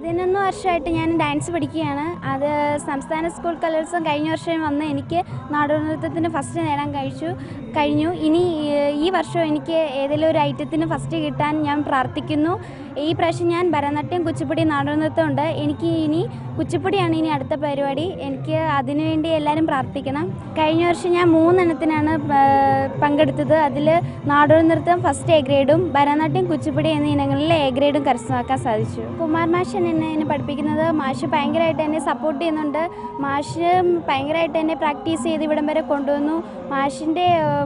11 വർഷമായിട്ട് ഞാൻ ഡാൻസ് പഠിക്കുകയാണ്. അത് സംസ്ഥാന സ്കൂൾ കലോത്സവം കഴിഞ്ഞ വർഷം വന്ന് എനിക്ക് നാടോടിനൃത്തത്തിന് ഫസ്റ്റ് നേടാൻ കഴിഞ്ഞു. ഇനി ഈ വർഷം എനിക്ക് ഏതെങ്കിലും ഒരു ഐറ്റത്തിന് ഫസ്റ്റ് കിട്ടാൻ ഞാൻ പ്രാർത്ഥിക്കുന്നു. ഈ പ്രാവശ്യം ഞാൻ ഭരതനാട്യം, കുച്ചിപ്പുടി, നാടോടിനൃത്തം ഉണ്ട്. എനിക്ക് ഇനി കുച്ചിപ്പുടിയാണ് ഇനി അടുത്ത പരിപാടി. എനിക്ക് അതിനുവേണ്ടി എല്ലാവരും പ്രാർത്ഥിക്കണം. കഴിഞ്ഞ വർഷം ഞാൻ 3 എണ്ണത്തിനാണ് പങ്കെടുത്തത്. അതിൽ നാടോടിനൃത്തം ഫസ്റ്റ് എ ഗ്രേഡും ഭരതനാട്യം, കുച്ചിപ്പുടി എന്നീ ഇനങ്ങളിൽ എ ഗ്രേഡും കരസ്ഥമാക്കാൻ സാധിച്ചു. കുമാർ മാഷ് എന്നെ പഠിപ്പിക്കുന്നത്. മാഷ് ഭയങ്കരമായിട്ട് എന്നെ സപ്പോർട്ട് ചെയ്യുന്നുണ്ട്. മാഷ് ഭയങ്കരമായിട്ട് എന്നെ പ്രാക്ടീസ് ചെയ്ത് ഇവിടം വരെ കൊണ്ടുവന്നു.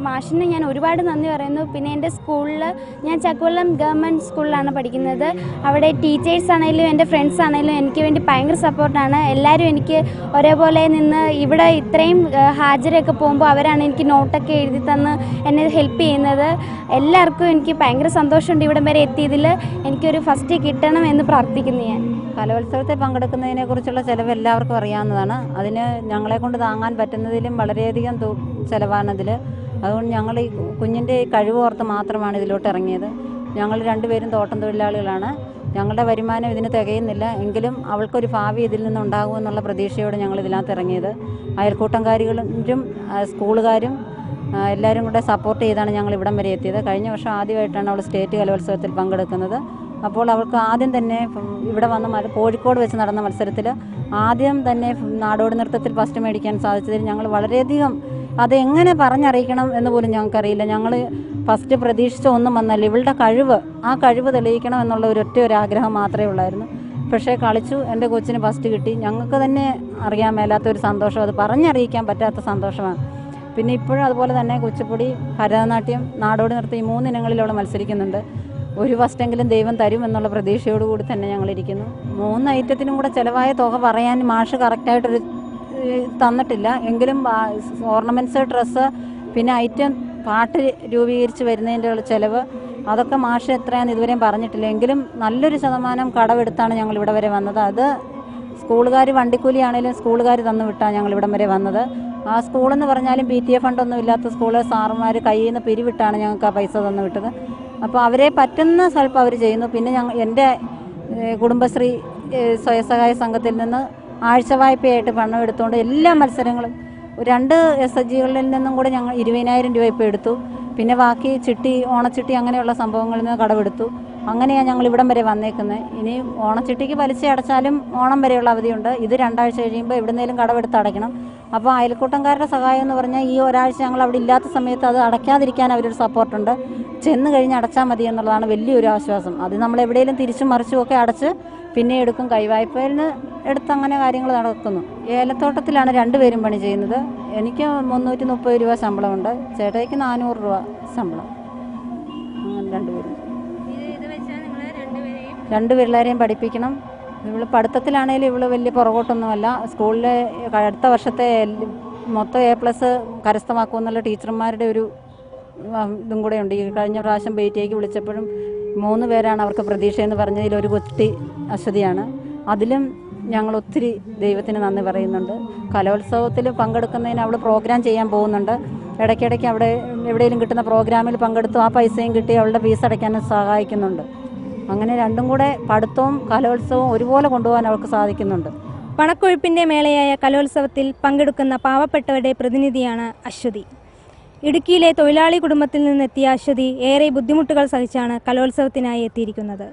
മാഷിന് ഞാൻ ഒരുപാട് നന്ദി പറയുന്നു. പിന്നെ എൻ്റെ സ്കൂളിൽ ഞാൻ ചക്കുവള്ളം ഗവൺമെൻറ് സ്കൂളിലാണ് പഠിക്കുന്നത്. അവിടെ ടീച്ചേഴ്സ് ആണെങ്കിലും എൻ്റെ ഫ്രണ്ട്സ് ആണെങ്കിലും എനിക്ക് വേണ്ടി ഭയങ്കര സപ്പോർട്ടാണ്. എല്ലാവരും എനിക്ക് ഒരേപോലെ നിന്ന് ഇവിടെ ഇത്രയും ഹാജരൊക്കെ പോകുമ്പോൾ അവരാണ് എനിക്ക് നോട്ടൊക്കെ എഴുതി തന്ന് എന്നെ ഹെൽപ്പ് ചെയ്യുന്നത്. എല്ലാവർക്കും എനിക്ക് ഭയങ്കര സന്തോഷമുണ്ട് ഇവിടം വരെ എത്തിയതിൽ. എനിക്കൊരു ഫസ്റ്റ് കിട്ടണം എന്ന് പ്രാർത്ഥിക്കുന്നു. ഞാൻ കലോത്സവത്തിൽ പങ്കെടുക്കുന്നതിനെക്കുറിച്ചുള്ള ചിലവ് എല്ലാവർക്കും അറിയാവുന്നതാണ്. അതിന് ഞങ്ങളെ കൊണ്ട് താങ്ങാൻ പറ്റുന്നതിലും വളരെയധികം ചിലവാണതിൽ. അതുകൊണ്ട് ഞങ്ങൾ ഈ കുഞ്ഞിൻ്റെ കഴിവോർത്ത് മാത്രമാണ് ഇതിലോട്ട് ഇറങ്ങിയത്. ഞങ്ങൾ 2 പേരും തോട്ടം തൊഴിലാളികളാണ്. ഞങ്ങളുടെ വരുമാനം ഇതിന് തികയുന്നില്ല. എങ്കിലും അവൾക്കൊരു ഭാവി ഇതിൽ നിന്നുണ്ടാകുമെന്നുള്ള പ്രതീക്ഷയോടെ ഞങ്ങൾ ഇതിനകത്ത് ഇറങ്ങിയത്. അയൽക്കൂട്ടംകാരികളും സ്കൂളുകാരും എല്ലാവരും കൂടെ സപ്പോർട്ട് ചെയ്താണ് ഞങ്ങൾ ഇവിടം വരെ എത്തിയത്. കഴിഞ്ഞ വർഷം ആദ്യമായിട്ടാണ് അവൾ സ്റ്റേറ്റ് കലോത്സവത്തിൽ പങ്കെടുക്കുന്നത്. അപ്പോൾ അവൾക്ക് ആദ്യം തന്നെ ഇവിടെ വന്ന് കോഴിക്കോട് വെച്ച് നടന്ന മത്സരത്തിൽ ആദ്യം തന്നെ നാടോടി നൃത്തത്തിൽ ഫസ്റ്റ് മേടിക്കാൻ സാധിച്ചതിൽ ഞങ്ങൾ വളരെയധികം അതെങ്ങനെ പറഞ്ഞറിയിക്കണം എന്ന് പോലും ഞങ്ങൾക്കറിയില്ല. ഞങ്ങൾ ഫസ്റ്റ് പ്രതീക്ഷിച്ച ഒന്നും വന്നല്ല. ഇവളുടെ ആ കഴിവ് തെളിയിക്കണം എന്നുള്ള ഒരു ആഗ്രഹം മാത്രമേ ഉള്ളായിരുന്നു. പക്ഷേ കളിച്ചു, എൻ്റെ കൊച്ചിന് ഫസ്റ്റ് കിട്ടി. ഞങ്ങൾക്ക് തന്നെ അറിയാൻ മേലാത്തൊരു സന്തോഷം, അത് പറഞ്ഞറിയിക്കാൻ പറ്റാത്ത സന്തോഷമാണ്. പിന്നെ ഇപ്പോഴും അതുപോലെ തന്നെ കുച്ചിപ്പുടി, ഭരതനാട്യം, നാടോടി നൃത്തം ഈ 3 ഇനങ്ങളിൽ അവൾ മത്സരിക്കുന്നുണ്ട്. ഒരു ഫസ്റ്റെങ്കിലും ദൈവം തരും എന്നുള്ള പ്രതീക്ഷയോടുകൂടി തന്നെ ഞങ്ങളിരിക്കുന്നു. 3 ഐറ്റത്തിനും കൂടെ ചിലവായ തുക പറയാൻ മാഷ് കറക്റ്റായിട്ടൊരു തന്നിട്ടില്ല. എങ്കിലും ഓർണമെൻറ്റ്സ്, ഡ്രസ്സ്, പിന്നെ ഐറ്റം പാട്ട് രൂപീകരിച്ച് വരുന്നതിൻ്റെ ചിലവ്, അതൊക്കെ മാഷ് എത്രയാണെന്ന് ഇതുവരെയും പറഞ്ഞിട്ടില്ല. എങ്കിലും നല്ലൊരു ശതമാനം കടമെടുത്താണ് ഞങ്ങൾ ഇവിടെ വരെ വന്നത്. അത് സ്കൂളുകാർ വണ്ടിക്കൂലിയാണേലും സ്കൂളുകാർ തന്നു വിട്ടാണ് ഞങ്ങൾ ഇവിടം വരെ വന്നത്. ആ സ്കൂളെന്ന് പറഞ്ഞാലും PTA ഫണ്ടൊന്നും ഇല്ലാത്ത സ്കൂള്, സാറുമാർ കയ്യിൽ നിന്ന് പിരിവിട്ടാണ് ഞങ്ങൾക്ക് ആ പൈസ തന്നു വിട്ടത്. അപ്പോൾ അവരെ പറ്റുന്ന സ്വല്പം അവർ ചെയ്യുന്നു. പിന്നെ എൻ്റെ കുടുംബശ്രീ സ്വയംസഹായ സംഘത്തിൽ നിന്ന് ആഴ്ച വായ്പയായിട്ട് പണം എടുത്തുകൊണ്ട് എല്ലാ മത്സരങ്ങളും 2 SHGകളിൽ നിന്നും കൂടെ ഞങ്ങൾ 20,000 രൂപ ഇപ്പോൾ എടുത്തു. പിന്നെ ബാക്കി ഓണച്ചിട്ടി അങ്ങനെയുള്ള സംഭവങ്ങളിൽ നിന്ന് കടമെടുത്തു. അങ്ങനെയാണ് ഞങ്ങൾ ഇവിടം വരെ വന്നേക്കുന്നത്. ഇനി ഓണച്ചിട്ടിക്ക് പലിശ അടച്ചാലും ഓണം വരെയുള്ള അവധിയുണ്ട്. ഇത് 2 ആഴ്ച കഴിയുമ്പോൾ എവിടുന്നേലും കടമെടുത്ത് അടയ്ക്കണം. അപ്പോൾ അയൽക്കൂട്ടംകാരുടെ സഹായം എന്ന് പറഞ്ഞാൽ ഈ ഒരാഴ്ച ഞങ്ങൾ അവിടെ ഇല്ലാത്ത സമയത്ത് അത് അടയ്ക്കാതിരിക്കാൻ അവരൊരു സപ്പോർട്ടുണ്ട്. ചെന്ന് കഴിഞ്ഞ് അടച്ചാൽ മതി എന്നുള്ളതാണ് വലിയൊരു ആശ്വാസം. അത് നമ്മൾ എവിടെയെങ്കിലും തിരിച്ചും മറിച്ചും ഒക്കെ അടച്ച് പിന്നെ എടുക്കും. കൈവായ്പയിൽ നിന്ന് എടുത്ത് അങ്ങനെ കാര്യങ്ങൾ നടക്കുന്നു. ഏലത്തോട്ടത്തിലാണ് 2 പേരും പണി ചെയ്യുന്നത്. എനിക്ക് 330 രൂപ ശമ്പളമുണ്ട്. ചേട്ടായിക്ക് 400 രൂപ ശമ്പളം. അങ്ങനെ 2 പേരും 2 പിള്ളേരെയും പഠിപ്പിക്കണം. ഇവള് പഠിത്തത്തിലാണെങ്കിലും ഇവള് വലിയ പുറകോട്ടൊന്നുമല്ല. സ്കൂളിലെ അടുത്ത വർഷത്തെ മൊത്തം A+ കരസ്ഥമാക്കുമെന്നുള്ള ടീച്ചർമാരുടെ ഒരു ഇതും കൂടെ ഉണ്ട്. ഈ കഴിഞ്ഞ പ്രാവശ്യം BTAക്ക് വിളിച്ചപ്പോഴും 3 പേരാണ് അവർക്ക് പ്രതീക്ഷയെന്ന് പറഞ്ഞതിൽ ഒരു കുട്ടി അശ്വതിയാണ്. അതിലും ഞങ്ങൾ ഒത്തിരി ദൈവത്തിന് നന്ദി പറയുന്നുണ്ട്. കലോത്സവത്തിൽ പങ്കെടുക്കുന്നതിന് അവൾ പ്രോഗ്രാം ചെയ്യാൻ പോകുന്നുണ്ട്. ഇടയ്ക്കിടയ്ക്ക് അവിടെ എവിടെയെങ്കിലും കിട്ടുന്ന പ്രോഗ്രാമിൽ പങ്കെടുത്തു ആ പൈസയും കിട്ടി അവളുടെ ഫീസ് അടയ്ക്കാനും സഹായിക്കുന്നുണ്ട്. അങ്ങനെ രണ്ടും കൂടെ പഠിത്തവും കലോത്സവവും ഒരുപോലെ കൊണ്ടുപോകാൻ അവൾക്ക് സാധിക്കുന്നുണ്ട്. പണക്കൊഴുപ്പിൻ്റെ മേളയായ കലോത്സവത്തിൽ പങ്കെടുക്കുന്ന പാവപ്പെട്ടവരുടെ പ്രതിനിധിയാണ് അശ്വതി. ഇടുക്കിയിലെ തൊഴിലാളി കുടുംബത്തിൽ നിന്നെത്തിയ അശ്വതി ഏറെ ബുദ്ധിമുട്ടുകൾ സഹിച്ചാണ് കലോത്സവത്തിനായി എത്തിയിരിക്കുന്നത്.